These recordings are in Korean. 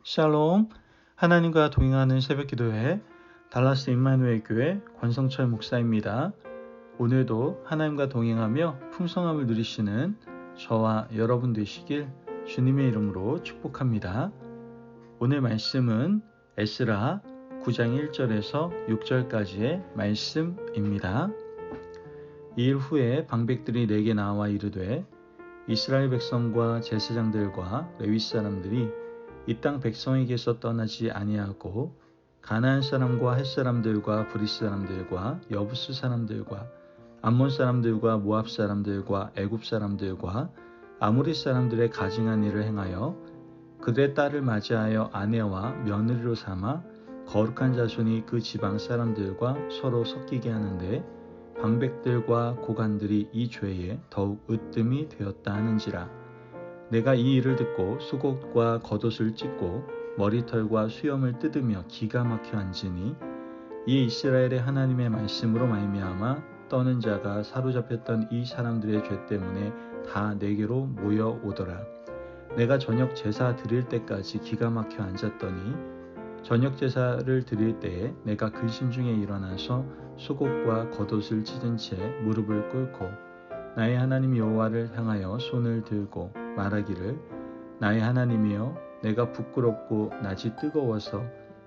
샬롬, 하나님과 동행하는 새벽기도회 달라스 임마누엘 교회 권성철 목사입니다. 오늘도 하나님과 동행하며 풍성함을 누리시는 저와 여러분 되시길 주님의 이름으로 축복합니다. 오늘 말씀은 에스라 9장 1절에서 6절까지의 말씀입니다. 이일 후에 방백들이 내게 나와 이르되 이스라엘 백성과 제사장들과 레위 사람들이 이 땅 백성에게서 떠나지 아니하고 가나안 사람과 헷 사람들과 브리스 사람들과 여부스 사람들과 암몬 사람들과 모압 사람들과 애굽 사람들과 아모리 사람들의 가증한 일을 행하여 그들의 딸을 맞이하여 아내와 며느리로 삼아 거룩한 자손이 그 지방 사람들과 서로 섞이게 하는데 방백들과 고관들이 이 죄에 더욱 으뜸이 되었다 하는지라. 내가 이 일을 듣고 수곡과 겉옷을 찢고 머리털과 수염을 뜯으며 기가 막혀 앉으니 이 이스라엘의 하나님의 말씀으로 말미암아 떠는 자가 사로잡혔던 이 사람들의 죄 때문에 다 내게로 모여오더라. 내가 저녁 제사 드릴 때까지 기가 막혀 앉았더니 저녁 제사를 드릴 때에 내가 근심 중에 일어나서 수곡과 겉옷을 찢은 채 무릎을 꿇고 나의 하나님 여호와를 향하여 손을 들고 말하기를 나의 하나님이여 내가 부끄럽고 낯이 뜨거워서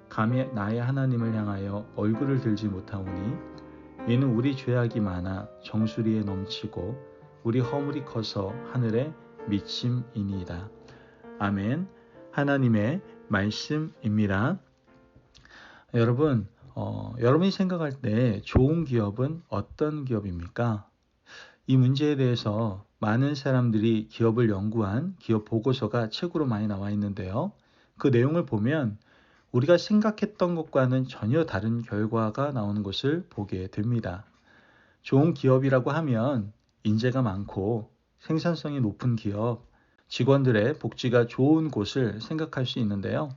감히 나의 하나님을 향하여 얼굴을 들지 못하오니 이는 우리 죄악이 많아 정수리에 넘치고 우리 허물이 커서 하늘에 미침이니이다. 아멘. 하나님의 말씀입니다. 여러분, 여러분이 생각할 때 좋은 기업은 어떤 기업입니까? 이 문제에 대해서 많은 사람들이 기업을 연구한 기업 보고서가 책으로 많이 나와 있는데요. 그 내용을 보면 우리가 생각했던 것과는 전혀 다른 결과가 나오는 것을 보게 됩니다. 좋은 기업이라고 하면 인재가 많고 생산성이 높은 기업, 직원들의 복지가 좋은 곳을 생각할 수 있는데요.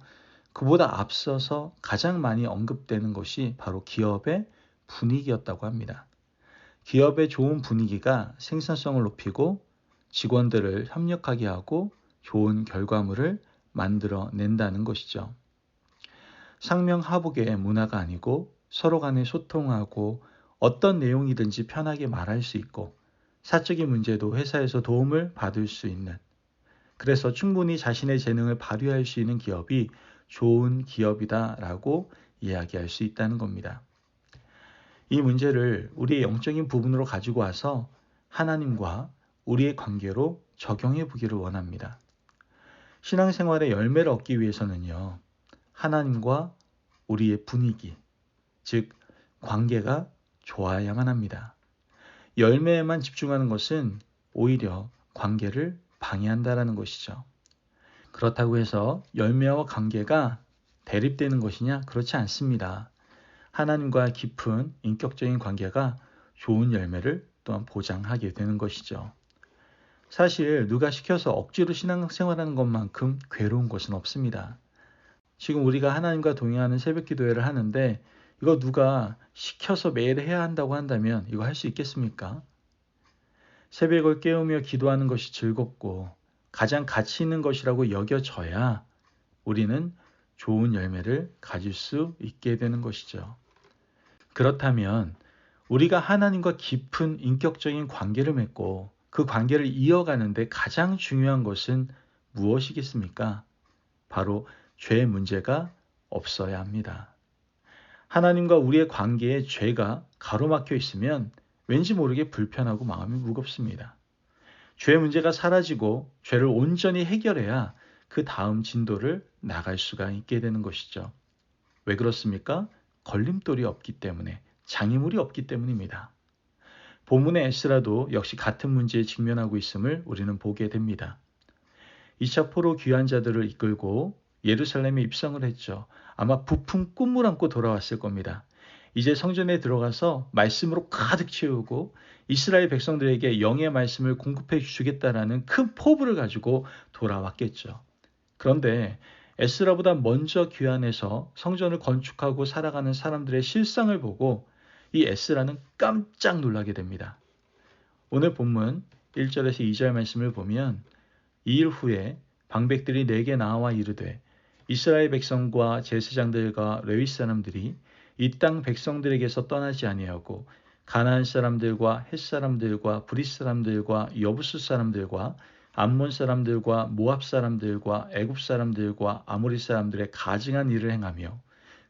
그보다 앞서서 가장 많이 언급되는 것이 바로 기업의 분위기였다고 합니다. 기업의 좋은 분위기가 생산성을 높이고 직원들을 협력하게 하고 좋은 결과물을 만들어낸다는 것이죠. 상명하복의 문화가 아니고 서로 간에 소통하고 어떤 내용이든지 편하게 말할 수 있고 사적인 문제도 회사에서 도움을 받을 수 있는, 그래서 충분히 자신의 재능을 발휘할 수 있는 기업이 좋은 기업이다라고 이야기할 수 있다는 겁니다. 이 문제를 우리의 영적인 부분으로 가지고 와서 하나님과 우리의 관계로 적용해 보기를 원합니다. 신앙생활의 열매를 얻기 위해서는요, 하나님과 우리의 분위기, 즉 관계가 좋아야만 합니다. 열매에만 집중하는 것은 오히려 관계를 방해한다라는 것이죠. 그렇다고 해서 열매와 관계가 대립되는 것이냐? 그렇지 않습니다. 하나님과 깊은 인격적인 관계가 좋은 열매를 또한 보장하게 되는 것이죠. 사실 누가 시켜서 억지로 신앙생활하는 것만큼 괴로운 것은 없습니다. 지금 우리가 하나님과 동행하는 새벽 기도회를 하는데 이거 누가 시켜서 매일 해야 한다고 한다면 이거 할 수 있겠습니까? 새벽을 깨우며 기도하는 것이 즐겁고 가장 가치 있는 것이라고 여겨져야 우리는 좋은 열매를 가질 수 있게 되는 것이죠. 그렇다면 우리가 하나님과 깊은 인격적인 관계를 맺고 그 관계를 이어가는데 가장 중요한 것은 무엇이겠습니까? 바로 죄의 문제가 없어야 합니다. 하나님과 우리의 관계에 죄가 가로막혀 있으면 왠지 모르게 불편하고 마음이 무겁습니다. 죄의 문제가 사라지고 죄를 온전히 해결해야 그 다음 진도를 나갈 수가 있게 되는 것이죠. 왜 그렇습니까? 걸림돌이 없기 때문에, 장애물이 없기 때문입니다. 본문의 에스라도 역시 같은 문제에 직면하고 있음을 우리는 보게 됩니다. 2차 포로 귀환 자들을 이끌고 예루살렘에 입성을 했죠. 아마 부푼 꿈을 안고 돌아왔을 겁니다. 이제 성전에 들어가서 말씀으로 가득 채우고 이스라엘 백성들에게 영의 말씀을 공급해 주겠다라는 큰 포부를 가지고 돌아왔겠죠. 그런데 에스라보다 먼저 귀환해서 성전을 건축하고 살아가는 사람들의 실상을 보고 이 에스라는 깜짝 놀라게 됩니다. 오늘 본문 1절에서 2절 말씀을 보면 2일 후에 방백들이 내게 나와 이르되 이스라엘 백성과 제사장들과 레위 사람들이 이 땅 백성들에게서 떠나지 아니하고 가나안 사람들과 헷 사람들과 브릿 사람들과 여부스 사람들과 암몬 사람들과 모압 사람들과 애굽 사람들과 아모리 사람들의 가증한 일을 행하며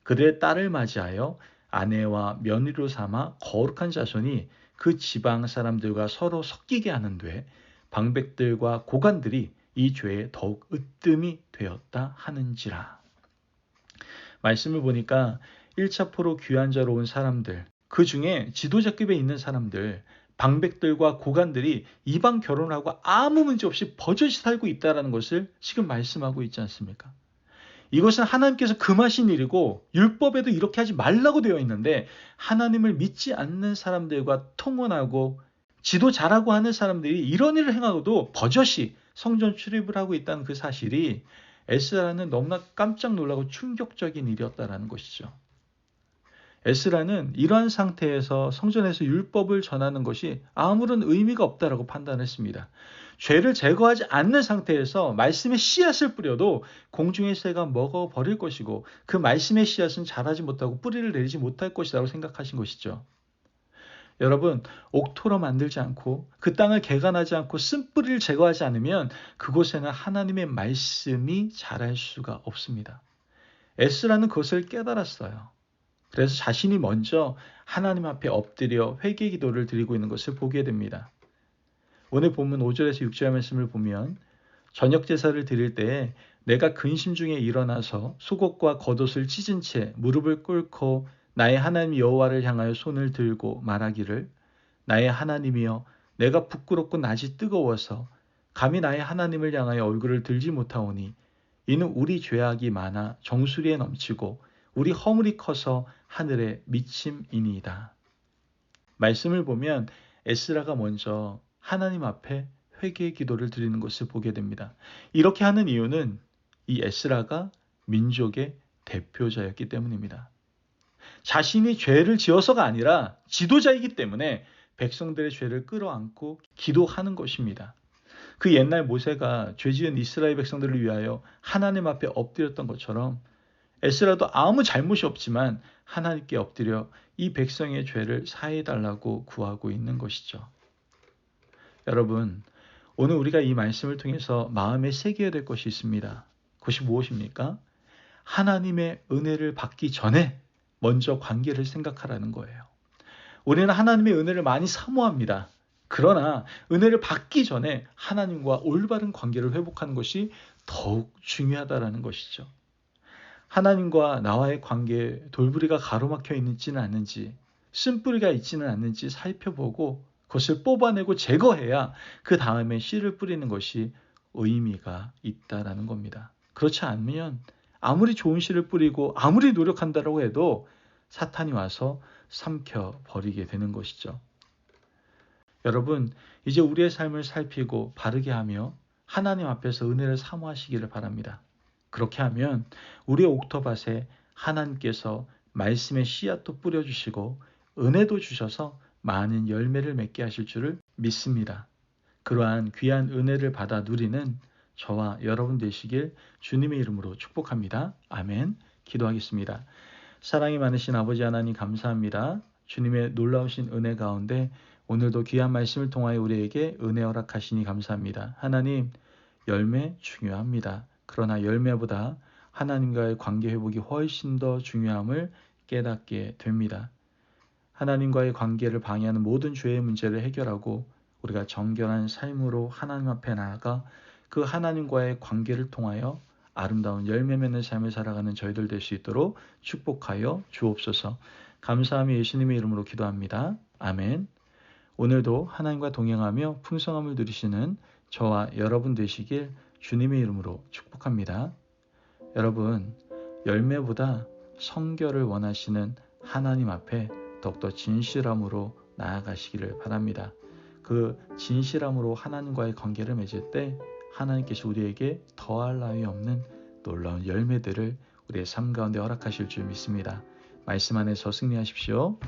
그들의 딸을 맞이하여 아내와 며느리로 삼아 거룩한 자손이 그 지방 사람들과 서로 섞이게 하는데 방백들과 고관들이 이 죄에 더욱 으뜸이 되었다 하는지라. 말씀을 보니까 1차 포로 귀한 자로 온 사람들, 그 중에 지도자급에 있는 사람들, 방백들과 고관들이 이방 결혼하고 아무 문제 없이 버젓이 살고 있다는 것을 지금 말씀하고 있지 않습니까? 이것은 하나님께서 금하신 일이고 율법에도 이렇게 하지 말라고 되어 있는데 하나님을 믿지 않는 사람들과 통혼하고 지도 잘하고 하는 사람들이 이런 일을 행하고도 버젓이 성전 출입을 하고 있다는 그 사실이 에스라는 너무나 깜짝 놀라고 충격적인 일이었다는 것이죠. 에스라는 이러한 상태에서 성전에서 율법을 전하는 것이 아무런 의미가 없다라고 판단했습니다. 죄를 제거하지 않는 상태에서 말씀의 씨앗을 뿌려도 공중의 새가 먹어버릴 것이고 그 말씀의 씨앗은 자라지 못하고 뿌리를 내리지 못할 것이라고 생각하신 것이죠. 여러분, 옥토로 만들지 않고 그 땅을 개간하지 않고 쓴뿌리를 제거하지 않으면 그곳에는 하나님의 말씀이 자랄 수가 없습니다. 에스라는 그것을 깨달았어요. 그래서 자신이 먼저 하나님 앞에 엎드려 회개 기도를 드리고 있는 것을 보게 됩니다. 오늘 본문 5절에서 6절 말씀을 보면 저녁 제사를 드릴 때에 내가 근심 중에 일어나서 속옷과 겉옷을 찢은 채 무릎을 꿇고 나의 하나님 여호와를 향하여 손을 들고 말하기를 나의 하나님이여 내가 부끄럽고 낯이 뜨거워서 감히 나의 하나님을 향하여 얼굴을 들지 못하오니 이는 우리 죄악이 많아 정수리에 넘치고 우리 허물이 커서 하늘에 미침이니이다. 말씀을 보면 에스라가 먼저 하나님 앞에 회개의 기도를 드리는 것을 보게 됩니다. 이렇게 하는 이유는 이 에스라가 민족의 대표자였기 때문입니다. 자신이 죄를 지어서가 아니라 지도자이기 때문에 백성들의 죄를 끌어안고 기도하는 것입니다. 그 옛날 모세가 죄 지은 이스라엘 백성들을 위하여 하나님 앞에 엎드렸던 것처럼 에스라도 아무 잘못이 없지만 하나님께 엎드려 이 백성의 죄를 사해달라고 구하고 있는 것이죠. 여러분, 오늘 우리가 이 말씀을 통해서 마음에 새겨야 될 것이 있습니다. 그것이 무엇입니까? 하나님의 은혜를 받기 전에 먼저 관계를 생각하라는 거예요. 우리는 하나님의 은혜를 많이 사모합니다. 그러나 은혜를 받기 전에 하나님과 올바른 관계를 회복하는 것이 더욱 중요하다는 것이죠. 하나님과 나와의 관계에 돌부리가 가로막혀 있지는 않는지, 쓴뿌리가 있지는 않는지 살펴보고 그것을 뽑아내고 제거해야 그 다음에 씨를 뿌리는 것이 의미가 있다라는 겁니다. 그렇지 않으면 아무리 좋은 씨를 뿌리고 아무리 노력한다고 해도 사탄이 와서 삼켜버리게 되는 것이죠. 여러분, 이제 우리의 삶을 살피고 바르게 하며 하나님 앞에서 은혜를 사모하시기를 바랍니다. 그렇게 하면 우리의 옥토밭에 하나님께서 말씀의 씨앗도 뿌려주시고 은혜도 주셔서 많은 열매를 맺게 하실 줄을 믿습니다. 그러한 귀한 은혜를 받아 누리는 저와 여러분 되시길 주님의 이름으로 축복합니다. 아멘. 기도하겠습니다. 사랑이 많으신 아버지 하나님 감사합니다. 주님의 놀라우신 은혜 가운데 오늘도 귀한 말씀을 통하여 우리에게 은혜 허락하시니 감사합니다. 하나님, 열매 중요합니다. 그러나 열매보다 하나님과의 관계 회복이 훨씬 더 중요함을 깨닫게 됩니다. 하나님과의 관계를 방해하는 모든 죄의 문제를 해결하고 우리가 정결한 삶으로 하나님 앞에 나아가 그 하나님과의 관계를 통하여 아름다운 열매 맺는 삶을 살아가는 저희들 될 수 있도록 축복하여 주옵소서. 감사하며 예수님의 이름으로 기도합니다. 아멘. 오늘도 하나님과 동행하며 풍성함을 누리시는 저와 여러분 되시길 주님의 이름으로 축복합니다. 여러분, 열매보다 성결을 원하시는 하나님 앞에 더욱더 진실함으로 나아가시기를 바랍니다. 그 진실함으로 하나님과의 관계를 맺을 때 하나님께서 우리에게 더할 나위 없는 놀라운 열매들을 우리의 삶 가운데 허락하실 줄 믿습니다. 말씀 안에서 승리하십시오.